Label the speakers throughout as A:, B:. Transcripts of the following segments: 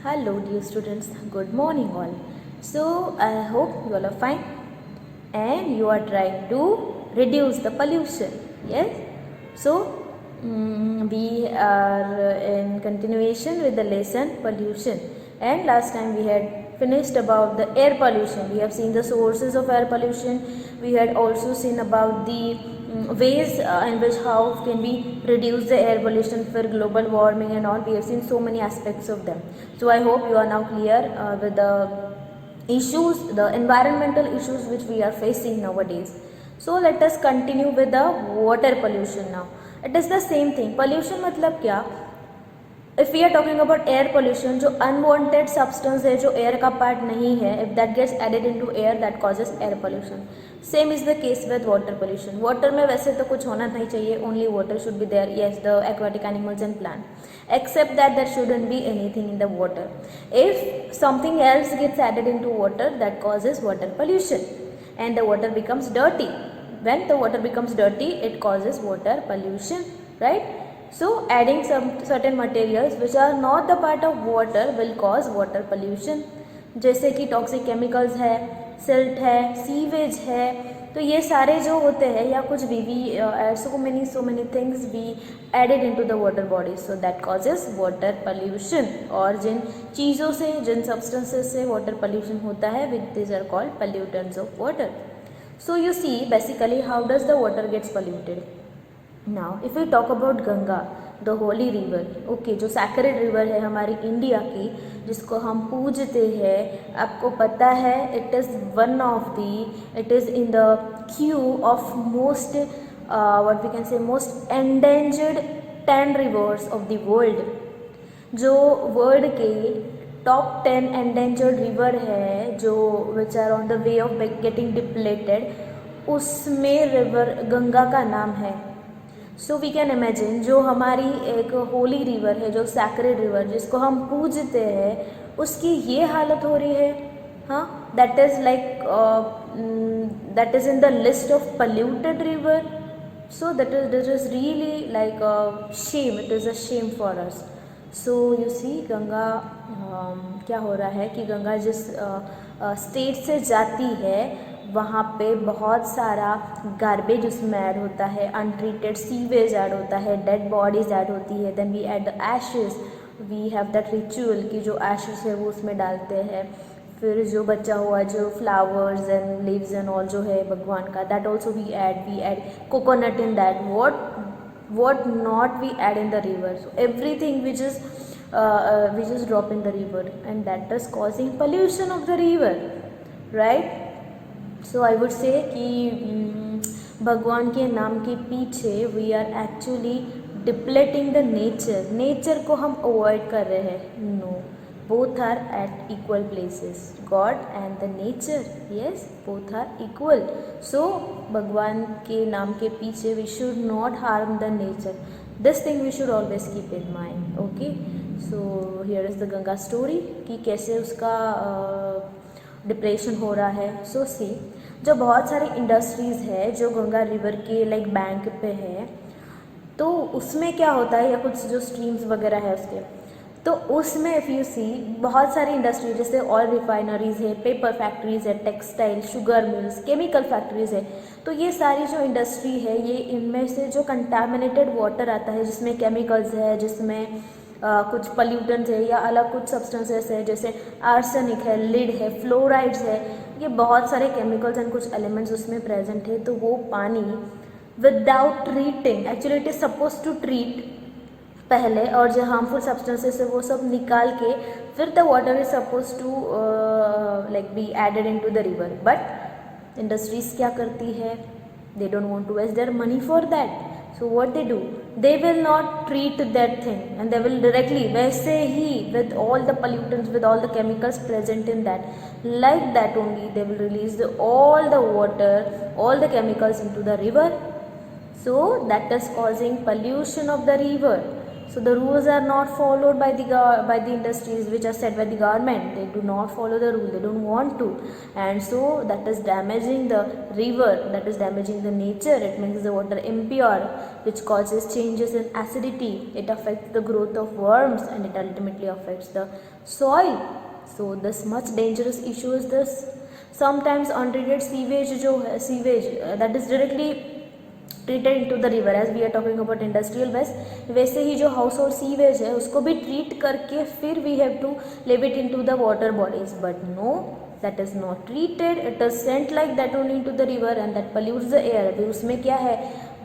A: Hello, dear students. Good morning, all. So, I hope you all are fine and you are trying to reduce the pollution. Yes. So, we are in continuation with the lesson pollution. And last time we had finished about the air pollution. We have seen the sources of air pollution. We had also seen about the ways in which how can we reduce the air pollution for global warming and all. We have seen so many aspects of them. So I hope you are now clear with the issues, the environmental issues which we are facing nowadays. So let us continue with the water pollution now. It is the same thing. Pollution मतलब क्या? If we are talking about air pollution, जो unwanted substance है जो air का part नहीं है, if that gets added into air, that causes air pollution. Same is the case with water pollution. Water में वैसे तो कुछ होना नहीं चाहिए, only water should be there. Yes, the aquatic animals and plant. Except that there shouldn't be anything in the water. If something else gets added into water, that causes water pollution, and the water becomes dirty. When the water becomes dirty, it causes water pollution, right? So adding some certain materials which are not the part of water will cause water pollution. जैसे कि toxic chemicals है, silt है, sewage है, तो ये सारे जो होते हैं या कुछ भी so many things we added into the water body, so that causes water pollution. और जिन चीज़ों से, जिन substances से water pollution होता है, these are called pollutants of water. So you see basically how does the water gets polluted. Now if we talk about Ganga, the holy river, okay, जो sacred river है हमारी India की, जिसको हम पूजते हैं, आपको पता है it is one of the, it is in the queue of most what we can say most endangered 10 rivers of the world. जो वर्ल्ड के टॉप 10 endangered river है जो which are on the way of getting depleted, उसमें river Ganga का नाम है. So we can imagine जो हमारी एक होली रिवर है, जो सैक्रेड रिवर जिसको हम पूजते हैं, उसकी ये हालत हो रही है. हाँ, that is like that is in the list of polluted river. So that is really like shame, it is a shame for us. So you see Ganga क्या हो रहा है कि गंगा जिस स्टेट से जाती है वहाँ पे बहुत सारा गार्बेज उसमें ऐड होता है, अनट्रीटेड सीवेज ऐड होता है, डेड बॉडीज ऐड होती है. Then we add the ashes, we have that ritual कि जो एशेस है वो उसमें डालते हैं. फिर जो बचा हुआ जो flowers and leaves and all जो है भगवान का, that also we add coconut in that. what not we add in the river. So everything we just drop in the river, and that is causing pollution of the river, right? So I would say कि भगवान के नाम के पीछे we are actually depleting the nature को हम avoid कर रहे हैं. No, both are at equal places, God and the nature. Yes, both are equal. So भगवान के नाम के पीछे we should not harm the nature. This thing we should always keep in mind. Okay, so here is the Ganga story कि कैसे उसका depression हो रहा है. सो सी, जो बहुत सारी इंडस्ट्रीज़ है जो गंगा रिवर के लाइक बैंक पे है, तो उसमें क्या होता है, या कुछ जो स्ट्रीम्स वगैरह है उसके, तो उसमें इफ़ यू सी बहुत सारी इंडस्ट्री जैसे ऑयल रिफाइनरीज़ है, पेपर फैक्ट्रीज़ है, textile, sugar mills, chemical factories है. तो ये सारी जो इंडस्ट्री है, ये इनमें से जो कंटामिनेटेड वाटर आता है जिसमें केमिकल्स है, जिसमें कुछ पल्यूटेंट्स है या अलग कुछ सब्सटेंसेस है, जैसे आर्सेनिक है, लिड है, फ्लोराइड्स है, ये बहुत सारे केमिकल्स एंड कुछ एलिमेंट्स उसमें प्रेजेंट है. तो वो पानी without treating, actually it is suppose to treat पहले, और जो हार्मफुल सब्सटेंसेस है वो सब निकाल के फिर the water is suppose to like be added into the river. But industries क्या करती है, they don't want to waste their money for that. So what they do, they will not treat that thing, and they will directly, वैसे ही with all the pollutants, with all the chemicals present in that, like that only they will release all the water, all the chemicals into the river. So that is causing pollution of the river. So the rules are not followed by the industries which are set by the government. They do not follow the rule. They don't want to, and so that is damaging the river. That is damaging the nature. It makes the water impure, which causes changes in acidity. It affects the growth of worms, and it ultimately affects the soil. So this much dangerous issue is this. Sometimes untreated sewage that is directly treated into the river, as we are talking about industrial waste, वैसे ही जो house hold sewage है उसको भी treat करके फिर we have to leave it into the water bodies, but no, that is not treated, it is sent like that only into the river and that pollutes the air. अभी उसमें क्या है,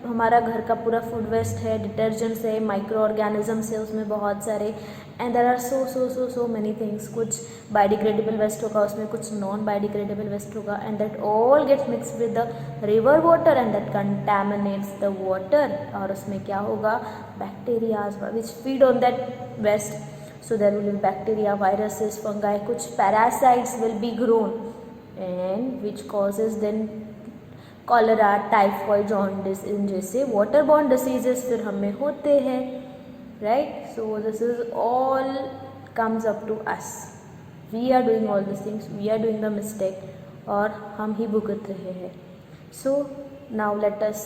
A: हमारा घर का पूरा फूड वेस्ट है, detergents है, माइक्रो ऑर्गेनिजम्स है उसमें बहुत सारे, and there are so many things. कुछ बायोडिग्रेडेबल वेस्ट होगा उसमें, कुछ नॉन बायोडिग्रेडेबल वेस्ट होगा, and that all gets mix with the river water and that contaminates the water. और उसमें क्या होगा, bacterias which feed on that waste, so there will be bacteria, viruses, fungi, कुछ parasites will be grown and which causes then cholera, typhoid, jaundice, इन जैसे water borne diseases फिर हमें होते हैं, right. So this is all comes up to us, we are doing all this things, we are doing the mistake और हम ही भुगत रहे हैं। So now let us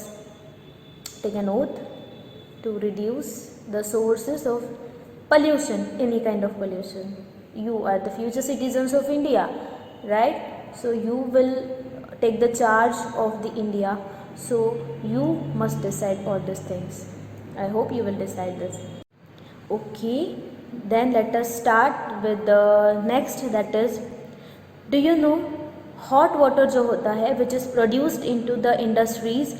A: take an oath to reduce the sources of pollution, any kind of pollution. You are the future citizens of India, right? So you will take the charge of the India, so you must decide all these things. I hope you will decide this. Okay, then let us start with the next, that is, do you know hot water जो होता है which is produced into the industries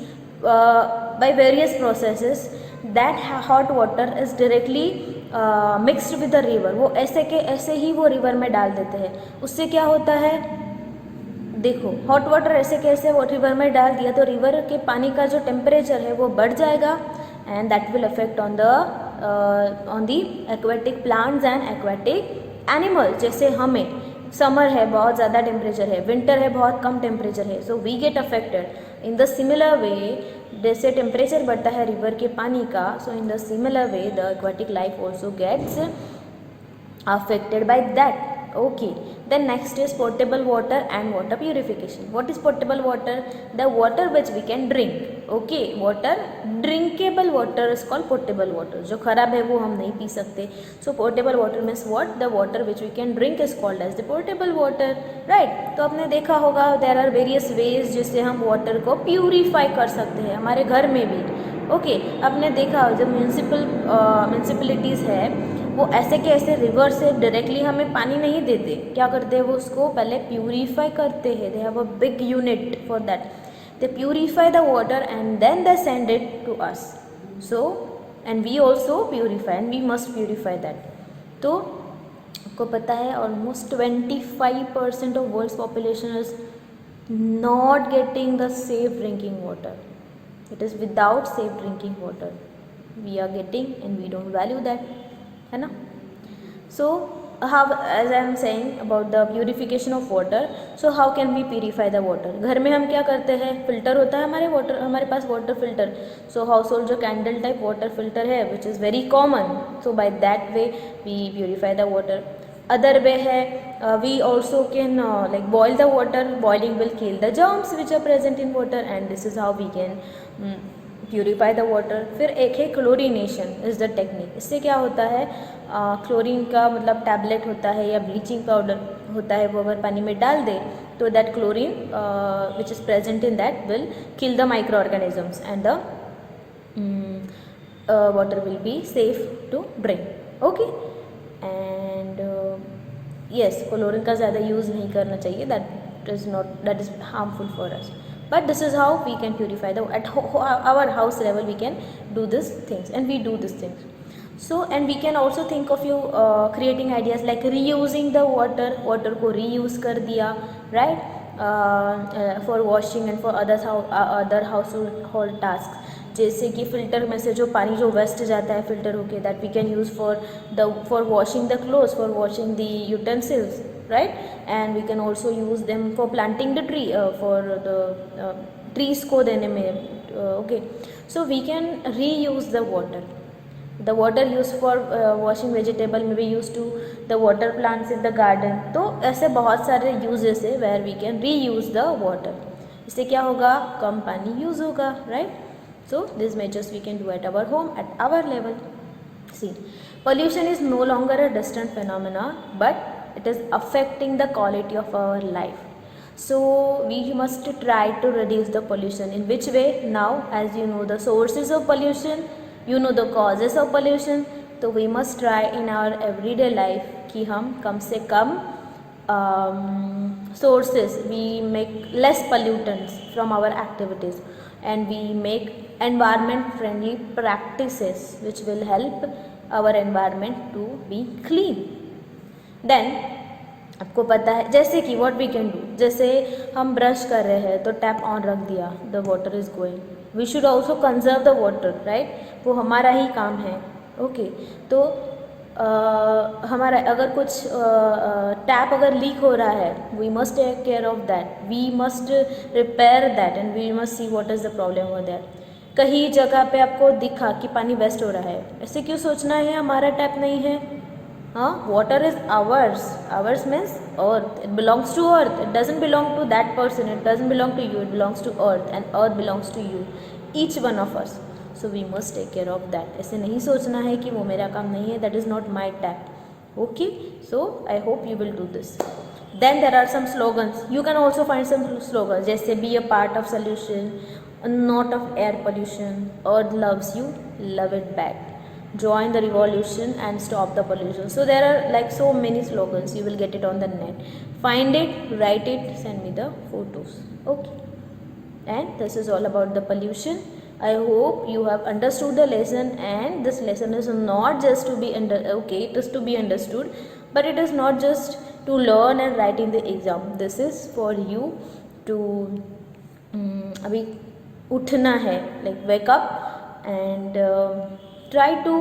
A: by various processes, that hot water is directly mixed with the river, वो ऐसे के ऐसे ही वो river में डाल देते हैं। उससे क्या होता है, देखो हॉट वाटर ऐसे कैसे वो रिवर में डाल दिया तो रिवर के पानी का जो टेम्परेचर है वो बढ़ जाएगा, and that will affect on the aquatic plants and aquatic animals. जैसे हमें समर है, बहुत ज़्यादा टेम्परेचर है, विंटर है, बहुत कम टेम्परेचर है, so we get affected. In the similar way, जैसे टेम्परेचर बढ़ता है रिवर के पानी का, so in the similar way the aquatic life also gets affected by that. Okay, then next is potable water and water purification. What is potable water? The water which we can drink. Okay, water, drinkable water is called potable water. जो खराब है वो हम नहीं P सकते. So potable water means what? The water which we can drink is called as the potable water, right? तो आपने देखा होगा there are various ways जिससे हम water को purify कर सकते हैं हमारे घर में भी. ओके, आपने देखा जब म्यूनसिपलिटीज़ है वो ऐसे के ऐसे रिवर से डायरेक्टली हमें पानी नहीं देते, क्या करते हैं वो उसको पहले प्यूरीफाई करते हैं। They have a big unit for that, they purify the water and then they send it to us. So and we also purify and we must purify that. तो आपको पता है almost 25% of world's population is not getting the safe drinking water. It is without safe drinking water we are getting and we don't value that, है ना. So how, as I am saying about the purification of water, so how can we purify the water? घर में हम क्या करते हैं, filter होता है हमारे पास water filter. So household जो कैंडल टाइप वाटर फिल्टर है which is very common, so by that way we purify the water. Other way है, we also can like boil the water. Boiling will kill the germs which are present in water and this is how we can purify the water. फिर एक है chlorination is the technique. इससे क्या होता है, chlorine का मतलब tablet होता है या ब्लीचिंग पाउडर होता है, वो अगर पानी में डाल दे तो that chlorine which is present in that will kill the microorganisms and the water will be safe to drink. Okay, and yes, chlorine का ज़्यादा यूज़ नहीं करना चाहिए, that is harmful for us, but this is how we can purify at our house level we can do these things and we do these things. So and we can also think of you creating ideas like reusing the water को reuse कर दिया, right, for washing and for other household tasks. जैसे कि filter में से जो पानी जो वेस्ट जाता है फिल्टर होके, that we can use for washing the clothes, for washing the utensils, right, and we can also use them for planting the tree, for the trees को देने में. Okay, so we can reuse the water. the water used for washing vegetable may be used to the water plants in the garden. तो ऐसे बहुत सारे uses है where we can reuse the water. इससे क्या होगा, कम पानी use होगा, right? So these measures we can do at our home, at our level. See, pollution is no longer a distant phenomena, but it is affecting the quality of our life. So we must try to reduce the pollution. In which way? Now, as you know the sources of pollution, you know the causes of pollution, तो we must try in our everyday life कि हम कम से कम sources, we make less pollutants from our activities, and we make environment friendly practices which will help our environment to be clean. Then आपको पता है जैसे कि what we can do, जैसे हम ब्रश कर रहे हैं तो टैप ऑन रख दिया, the water is going, we should also conserve the water, right? वो हमारा ही काम है, ओके? तो हमारा अगर कुछ टैप अगर लीक हो रहा है, we must take care of that, we must repair that, and we must see what is the problem हो दैट. कहीं जगह पे आपको दिखा कि पानी वेस्ट हो रहा है, ऐसे क्यों सोचना है हमारा टैप नहीं है? हाँ, water is ours. Ours means earth. It belongs to earth. It doesn't belong to that person. It doesn't belong to you. It belongs to earth, and earth belongs to you. Each one of us. So we must take care of that. ऐसे नहीं सोचना है कि वो मेरा काम नहीं है. That is not my tap. Okay. So I hope you will do this. Then there are some slogans. You can also find some slogans. जैसे be a part of solution, not of air pollution. Earth loves you. Love it back. Join the revolution and stop the pollution. So there are like so many slogans, you will get it on the net. Find it, write it, send me the photos. Okay, and this is all about the pollution. I hope you have understood the lesson, and this lesson is not just to be it is to be understood, but it is not just to learn and write in the exam. This is for you to अभी उठना है, like wake up and try to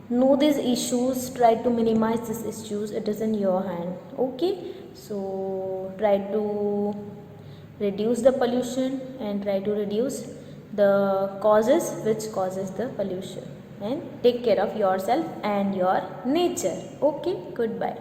A: know these issues, try to minimize these issues. It is in your hand. Okay, so try to reduce the pollution and try to reduce the causes which causes the pollution, and take care of yourself and your nature. Okay, goodbye.